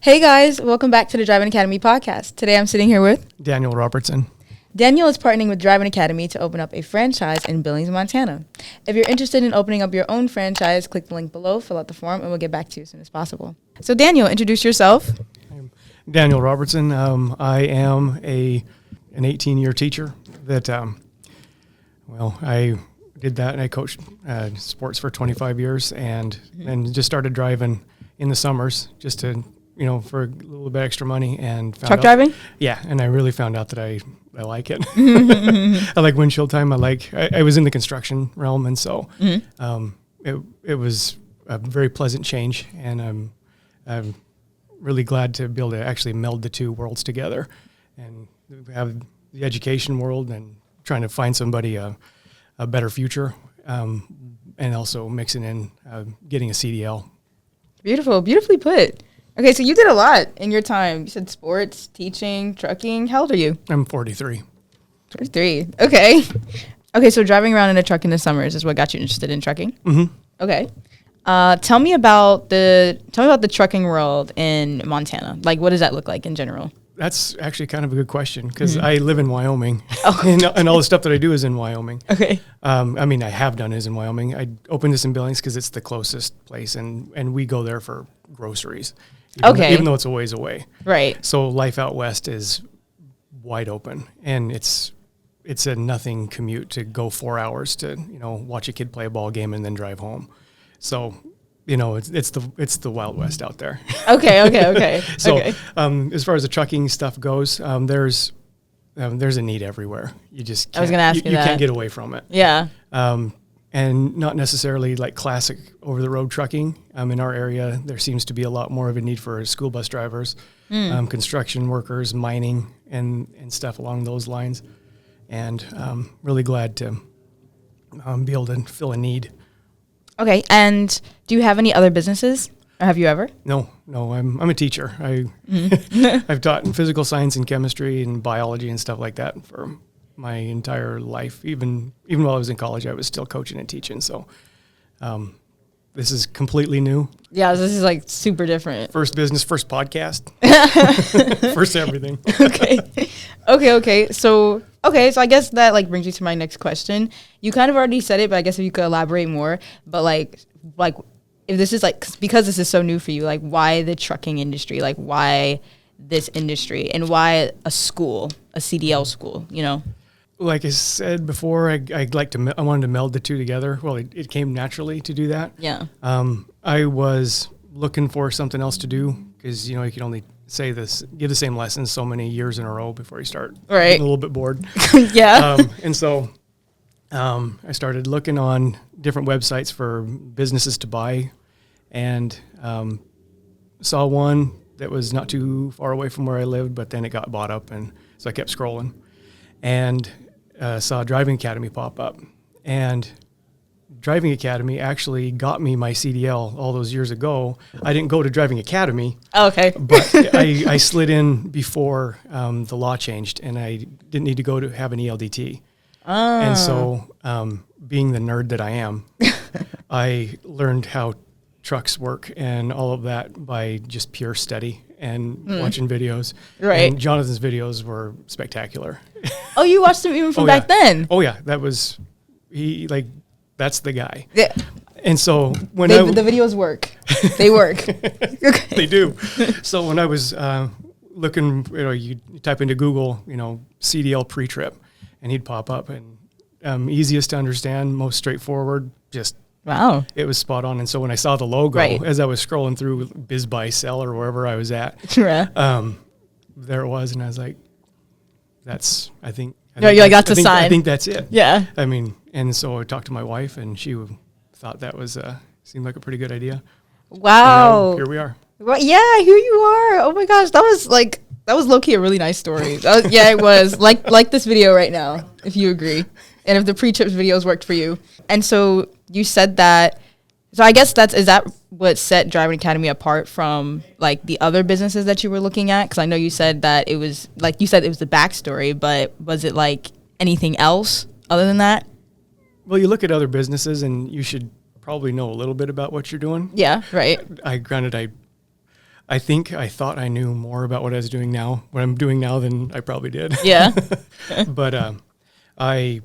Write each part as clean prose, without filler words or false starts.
Hey guys, welcome back to the Driving Academy podcast. Today I'm sitting here with Daniel Robertson. Daniel is partnering with Driving Academy to open up a franchise in Billings, Montana. If you're interested in opening up your own franchise, click the link below, fill out the form, and we'll get back to you as soon as possible. So Daniel, introduce yourself. I'm Daniel Robertson. I am an 18-year teacher that, I did that and I coached sports for 25 years and just started driving in the summers just to, for a little bit extra money and Truck driving? Yeah, and I really found out that I like it. I like windshield time. I was in the construction realm, and so it was a very pleasant change, and I'm really glad to be able to actually meld the two worlds together and have the education world and trying to find somebody a better future, and also mixing in getting a CDL. Beautiful, beautifully put. Okay, so you did a lot in your time. You said sports, teaching, trucking. How old are you? I'm 43. 43. Okay. Okay, so driving around in a truck in the summers is what got you interested in trucking? Mm-hmm. Okay. Tell me about the trucking world in Montana. Like, what does that look like in general? That's actually kind of a good question because I live in Wyoming, and all the stuff that I do is in Wyoming. Okay. I have done is in Wyoming. I opened this in Billings because it's the closest place, and we go there for groceries. Even though it's a ways away. Right. So life out west is wide open, and it's a nothing commute to go 4 hours to watch a kid play a ball game and then drive home. So it's the Wild West out there. Okay. So as far as the trucking stuff goes, there's a need everywhere. You just can't, I was going to ask you that. You can't get away from it. Yeah. And not necessarily like classic over-the-road trucking. In our area, there seems to be a lot more of a need for school bus drivers, construction workers, mining, and stuff along those lines. And really glad to be able to fill a need. Okay, and do you have any other businesses, or have you ever? No, I'm a teacher. I've taught in physical science and chemistry and biology and stuff like that for my entire life. Even while I was in college, I was still coaching and teaching. So this is completely new. Yeah, this is like super different. First business, first podcast, first everything. Okay. So I guess that like brings you to my next question. You kind of already said it, but I guess if you could elaborate more. But like if this is because this is so new for you, like why the trucking industry? Like why this industry and why a CDL school? Like I said before, I wanted to meld the two together. Well, it came naturally to do that. Yeah. I was looking for something else to do because you can only give the same lessons so many years in a row before you start getting a little bit bored. Yeah. And so I started looking on different websites for businesses to buy, and saw one that was not too far away from where I lived, but then it got bought up, and so I kept scrolling and saw Driving Academy pop up. And Driving Academy actually got me my CDL all those years ago. I didn't go to Driving Academy. Oh, okay. But I slid in before the law changed, and I didn't need to go to have an ELDT. Oh. And so being the nerd that I am, I learned how trucks work and all of that by just pure study and watching videos. Right. And Jonathan's videos were spectacular. Oh, you watched them even from back then? Oh, yeah. That's the guy. Yeah. And so when the videos work. They work. Okay. They do. So when I was looking, you type into Google, CDL pre-trip, and he'd pop up, and easiest to understand, most straightforward, just wow. It was spot on. And so when I saw the logo, as I was scrolling through Biz Buy Sell or wherever I was at, there it was, and I was like, that's sign. I think that's it. Yeah. And so I talked to my wife, and she thought that was seemed like a pretty good idea. Wow. And here we are. Well, yeah, here you are. Oh my gosh, that was low-key a really nice story. It was like this video right now, if you agree, and if the pre-trips videos worked for you. And so you said that. So I guess is that what set Driving Academy apart from like the other businesses that you were looking at? Because I know you said that it was the backstory, but was it like anything else other than that? Well, you look at other businesses, and you should probably know a little bit about what you're doing. Yeah, right. I I think I thought I knew more about what I'm doing now than I probably did. Yeah. But I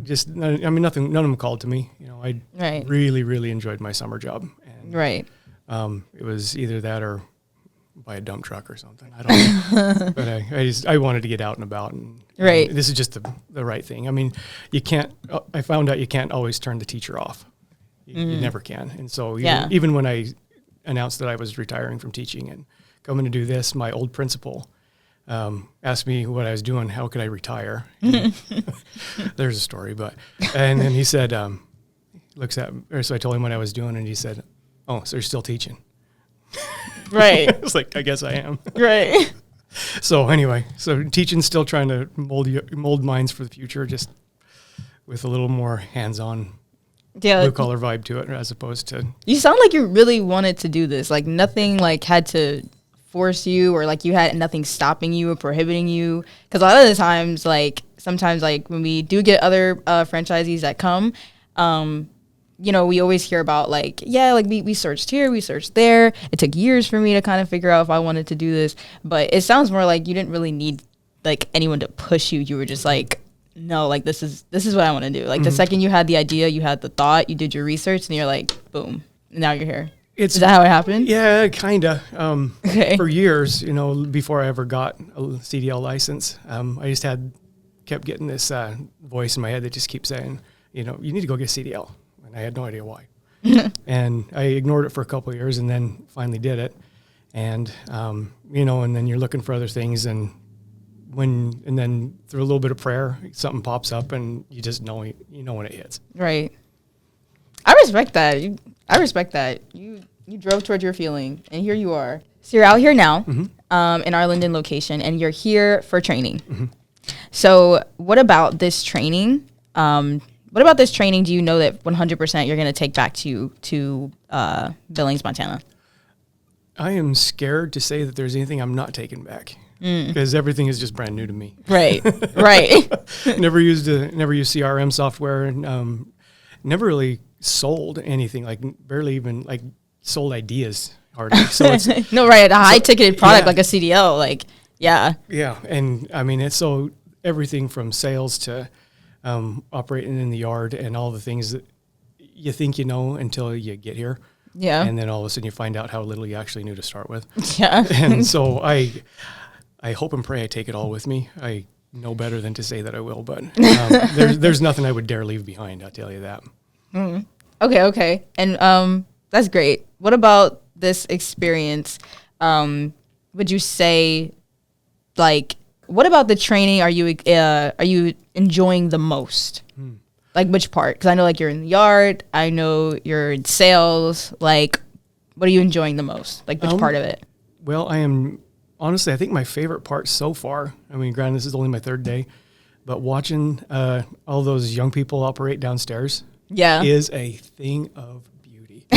just, I mean, none of them called to me. You know, I Right. really, really enjoyed my summer job. And Right. it was either that or buy a dump truck or something. I don't know. But I wanted to get out and about. Right. And this is just the right thing. I mean, I found out you can't always turn the teacher off. You never can. And so even when I announced that I was retiring from teaching and coming to do this, my old principal asked me what I was doing. How could I retire? There's a story, and then he said, so I told him what I was doing, and he said, "Oh, so you're still teaching?" Right. I was like, I guess I am. Right. So anyway, teaching's still trying to mold minds for the future, just with a little more hands-on blue collar vibe to it, as opposed to. You sound like you really wanted to do this. Like nothing like had to force you, or like you had nothing stopping you or prohibiting you. Because a lot of the times, like sometimes, like when we do get other franchisees that come, you know, we always hear about like, like we searched here, we searched there. It took years for me to kind of figure out if I wanted to do this. But it sounds more like you didn't really need like anyone to push you. You were just like, no, like this is what I want to do. Like the second you had the idea, you had the thought, you did your research, and you're like, boom, now you're here. Is that how it happened? Yeah, kind of. For years, you know, before I ever got a CDL license, I just kept getting this voice in my head that just keeps saying, you know, you need to go get CDL. And I had no idea why. And I ignored it for a couple of years and then finally did it. And, you know, and then you're looking for other things, and then through a little bit of prayer, something pops up and you just know, when it hits. Right. I respect that. I respect that. You drove towards your feeling, and here you are. So you're out here now in our Linden location, and you're here for training. So what about this training? What about this training do you know that 100% you're going to take back to Billings, Montana? I am scared to say that there's anything I'm not taking back, because everything is just brand new to me. Right, right. Never used CRM software, and never really sold anything, like barely even like sold ideas hardly. So it's no, right, a high ticketed product like a CDL, like yeah, and I mean it's so everything from sales to operating in the yard and all the things that you think you know until you get here. Yeah. And then all of a sudden you find out how little you actually knew to start with. Yeah. And so I hope and pray I take it all with me. I know better than to say that I will, but there's nothing I would dare leave behind, I'll tell you that. Okay. And that's great. What about this experience? Would you say, like, what about the training are you enjoying the most? Like which part? Because I know like you're in the yard. I know you're in sales. Like, what are you enjoying the most? Like which part of it? Well, honestly, I think my favorite part so far, I mean, granted, this is only my third day, but watching all those young people operate downstairs is a thing of beauty.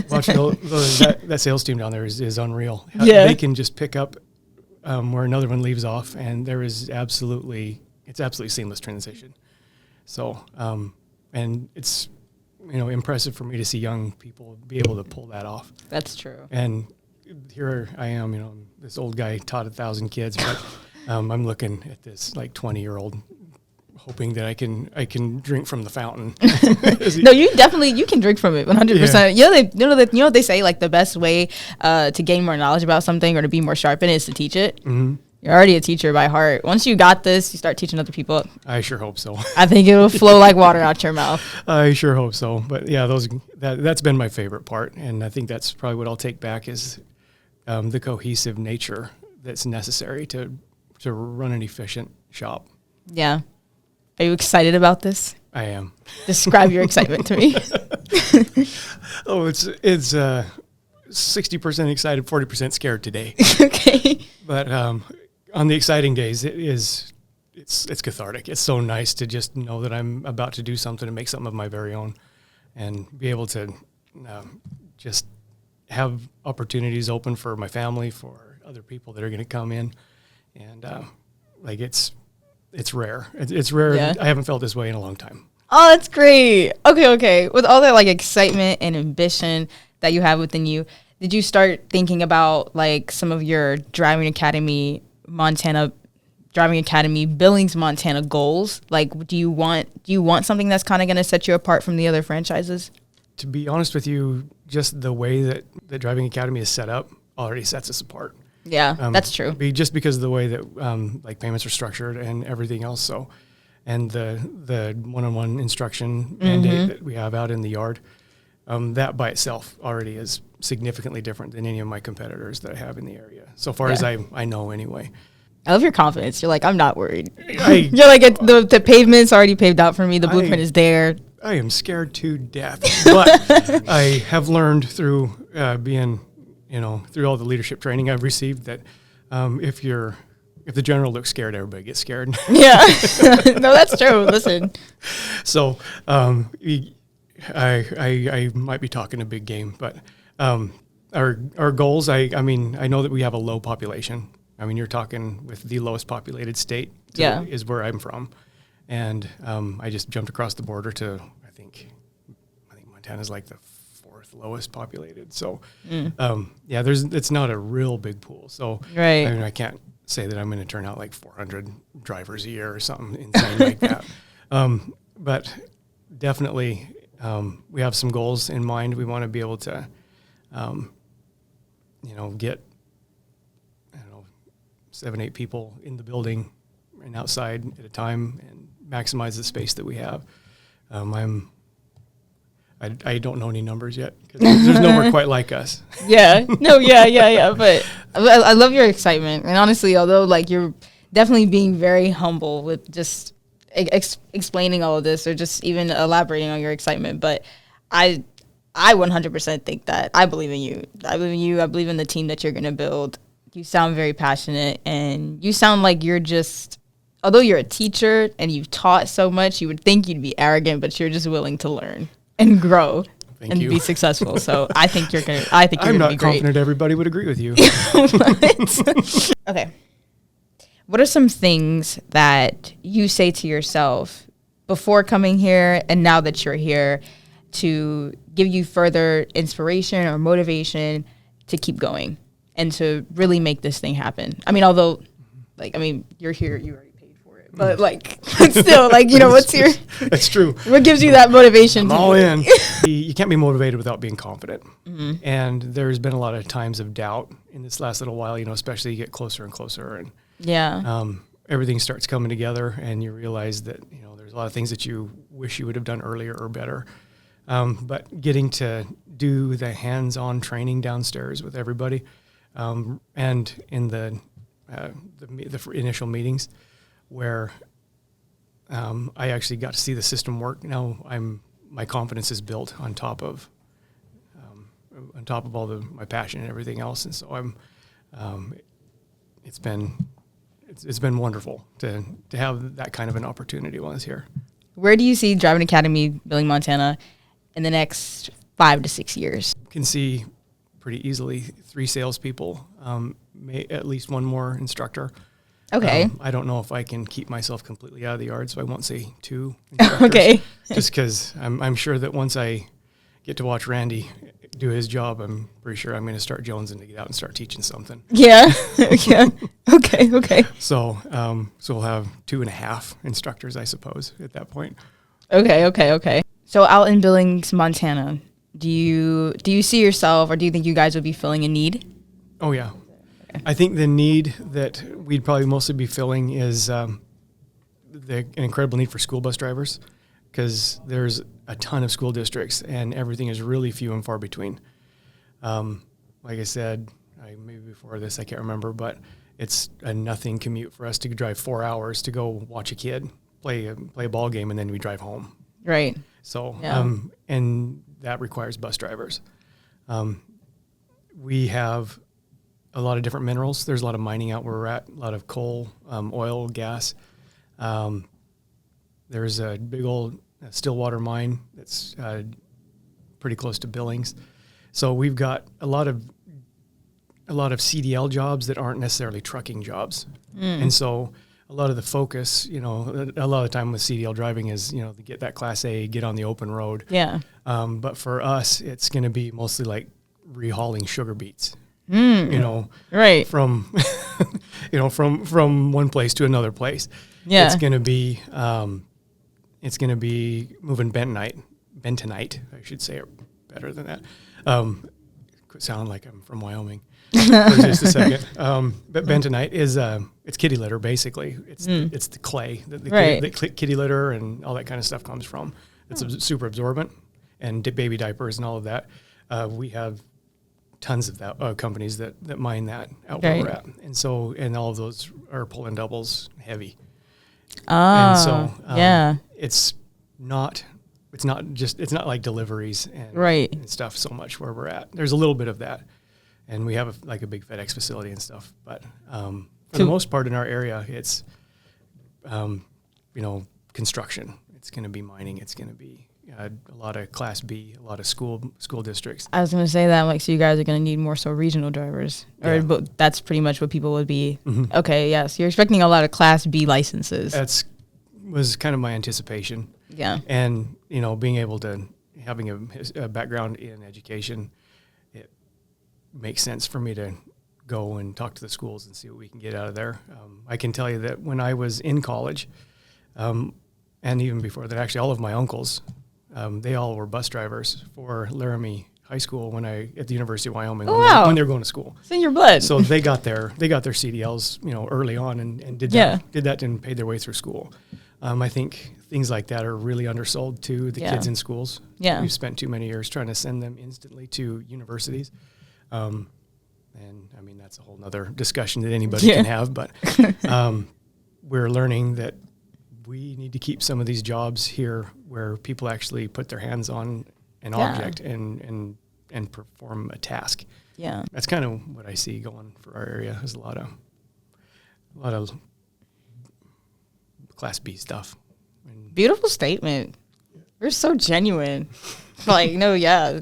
Watching that sales team down there is unreal. Yeah. They can just pick up where another one leaves off, and it's absolutely seamless transition. So, and it's, impressive for me to see young people be able to pull that off. That's true. And here I am, this old guy taught 1,000 kids, but I'm looking at this like 20-year-old hoping that I can drink from the fountain. No, you can drink from it 100%. You know what they say, like the best way to gain more knowledge about something or to be more sharp in it is to teach it. Mm-hmm. You're already a teacher by heart. Once you got this, you start teaching other people. I sure hope so. I think it'll flow like water out your mouth. I sure hope so. But yeah, that's been my favorite part, and I think that's probably what I'll take back is the cohesive nature that's necessary to run an efficient shop. Yeah. Are you excited about this? I am. Describe your excitement to me. Oh, it's 60% excited, 40% scared today. Okay. But on the exciting days, it's cathartic. It's so nice to just know that I'm about to do something and make something of my very own, and be able to just have opportunities open for my family, for other people that are going to come in, and it's rare. It's rare. Yeah. I haven't felt this way in a long time. Oh, that's great. Okay. With all that like excitement and ambition that you have within you, did you start thinking about like some of your driving academy Billings, Montana goals? Like, do you want something that's kind of going to set you apart from the other franchises? To be honest with you, just the way that the driving academy is set up already sets us apart. Yeah, that's true. Just because of the way that like payments are structured and everything else. So, and the one-on-one instruction mandate that we have out in the yard, that by itself already is significantly different than any of my competitors that I have in the area. So far as I know anyway. I love your confidence. You're like, I'm not worried. You're like, the pavement's already paved out for me. The blueprint is there. I am scared to death, but I have learned through being, through all the leadership training I've received that if the general looks scared, everybody gets scared. Yeah, no, that's true. Listen. So I might be talking a big game, but our goals. I know that we have a low population. I mean, you're talking with the lowest populated state is where I'm from. And I just jumped across the border to, I think Montana's like the 4th lowest populated. So, it's not a real big pool. So, right. I mean, I can't say that I'm going to turn out like 400 drivers a year or something insane like that. But definitely, we have some goals in mind. We want to be able to, get 7-8 people in the building and outside at a time and maximize the space that we have. I don't know any numbers yet because there's nowhere quite like us. Yeah. No. Yeah. But I love your excitement. And honestly, although like you're definitely being very humble with just explaining all of this or just even elaborating on your excitement, but I 100% think that I believe in you. I believe in the team that you're going to build. You sound very passionate, and you sound like you're just, although you're a teacher and you've taught so much, you would think you'd be arrogant, but you're just willing to learn and grow and be successful. So I think you're going to, I'm not confident everybody would agree with you. Okay. What are some things that you say to yourself before coming here and now that you're here to give you further inspiration or motivation to keep going and to really make this thing happen? I mean, although, you're here, you already paid for it, but still, what's your... That's true. What gives you that motivation? I'm all in. You can't be motivated without being confident. Mm-hmm. And there's been a lot of times of doubt in this last little while, especially you get closer and closer and everything starts coming together and you realize that, there's a lot of things that you wish you would have done earlier or better. But getting to do the hands-on training downstairs with everybody, and in the initial meetings where I actually got to see the system work. Now my confidence is built on top of all my passion and everything else, and so it's been wonderful to have that kind of an opportunity while I was here. At Driving Academy, Billings, Montana, in the next 5 to 6 years? Can see pretty easily 3 salespeople, at least 1 more instructor. Okay. I don't know if I can keep myself completely out of the yard, so I won't say 2 instructors. Okay. Just because I'm sure that once I get to watch Randy do his job, I'm pretty sure I'm going to start jonesing to get out and start teaching something. Yeah. Yeah. Okay. So we'll have 2.5 instructors, I suppose, at that point. Okay. So out in Billings, Montana, do you see yourself, or do you think you guys would be filling a need? Oh yeah. Okay. I think the need that we'd probably mostly be filling is an incredible need for school bus drivers, because there's a ton of school districts and everything is really few and far between. Like I said, maybe before this, I can't remember, but it's a nothing commute for us to drive 4 hours to go watch a kid play a ball game, and then we drive home. Right. So, and that requires bus drivers. We have a lot of different minerals. There's a lot of mining out where we're at, a lot of coal, oil, gas. There's a big old Stillwater mine that's pretty close to Billings. So we've got a lot of CDL jobs that aren't necessarily trucking jobs. And so a lot of the focus, a lot of the time with CDL driving is, to get that Class A, get on the open road. Yeah. But for us, it's going to be mostly like rehauling sugar beets. Right. From, from one place to another place. Yeah. It's going to be moving bentonite, I should say, or better than that. Could sound like I'm from Wyoming for just a second. But bentonite is, it's kitty litter, basically. It's the clay that the kitty litter and all that kind of stuff comes from. It's super absorbent, and baby diapers and all of that. We have tons of that companies that mine that out where we're at, and all of those are pulling doubles heavy. And so it's not like deliveries and stuff so much where we're at. There's a little bit of that, and we have a big FedEx facility and stuff, but for the most part in our area, it's construction. It's going to be mining. It's going to be a lot of Class B, a lot of school districts. I was going to say that, like, so you guys are going to need more so regional drivers, but that's pretty much what people would be. Mm-hmm. Okay, yes, you're expecting a lot of Class B licenses. Was kind of my anticipation. Yeah, and being able to having a background in education, it makes sense for me to go and talk to the schools and see what we can get out of there. I can tell you that when I was in college, and even before that, actually, all of my uncles. They all were bus drivers for Laramie High School at the University of Wyoming when they were going to school. It's in your blood. So they got their CDLs, early on and did that and paid their way through school. I think things like that are really undersold to the kids in schools. Yeah. We've spent too many years trying to send them instantly to universities. And I mean, that's a whole nother discussion that anybody can have, but we're learning that we need to keep some of these jobs here where people actually put their hands on an object and perform a task. Yeah. That's kind of what I see going for our area is a lot of Class B stuff. Beautiful statement. You're so genuine. Like, no, yeah.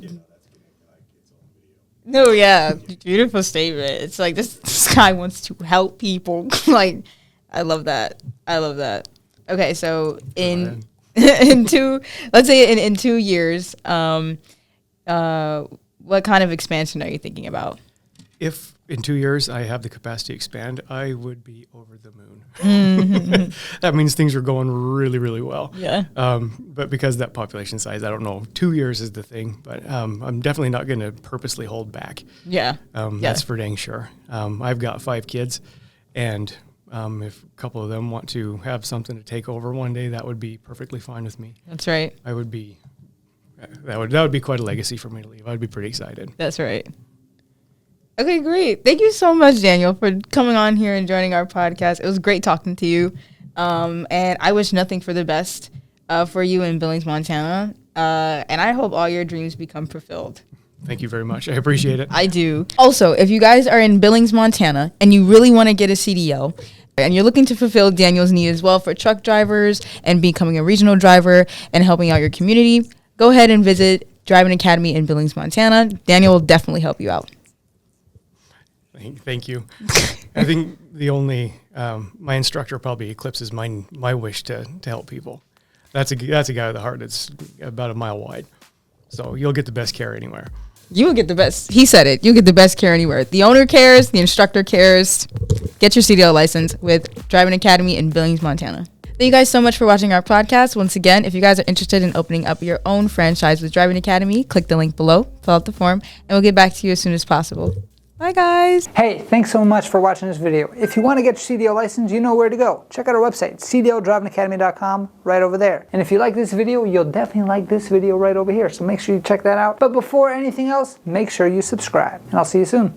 No, yeah. Beautiful statement. It's like this guy wants to help people. Like, I love that. Okay, so in 2 years, what kind of expansion are you thinking about? If in 2 years I have the capacity to expand, I would be over the moon. Mm-hmm. That means things are going really, really well. Yeah. But because of that population size, I don't know. 2 years is the thing, but I'm definitely not going to purposely hold back. Yeah. That's for dang sure. I've got 5 kids, and if a couple of them want to have something to take over one day, that would be perfectly fine with me. That's right. That would be quite a legacy for me to leave. I'd be pretty excited. That's right. Okay, great. Thank you so much, Daniel, for coming on here and joining our podcast. It was great talking to you. And I wish nothing for the best for you in Billings, Montana. And I hope all your dreams become fulfilled. Thank you very much. I appreciate it. I do. Also, if you guys are in Billings, Montana, and you really want to get a CDL, and you're looking to fulfill Daniel's need as well for truck drivers and becoming a regional driver and helping out your community, go ahead and visit Driving Academy in Billings, Montana. Daniel will definitely help you out. Thank you. I think the only my instructor probably eclipses my wish to help people. That's a guy with a heart that's about a mile wide. So you'll get the best care anywhere. You will get the best. He said it. You'll get the best care anywhere. The owner cares. The instructor cares. Get your CDL license with Driving Academy in Billings, Montana. Thank you guys so much for watching our podcast. Once again, if you guys are interested in opening up your own franchise with Driving Academy, click the link below, fill out the form, and we'll get back to you as soon as possible. Bye, guys. Hey, thanks so much for watching this video. If you want to get your CDL license, you know where to go. Check out our website, cdldrivingacademy.com, right over there. And if you like this video, you'll definitely like this video right over here. So make sure you check that out. But before anything else, make sure you subscribe. And I'll see you soon.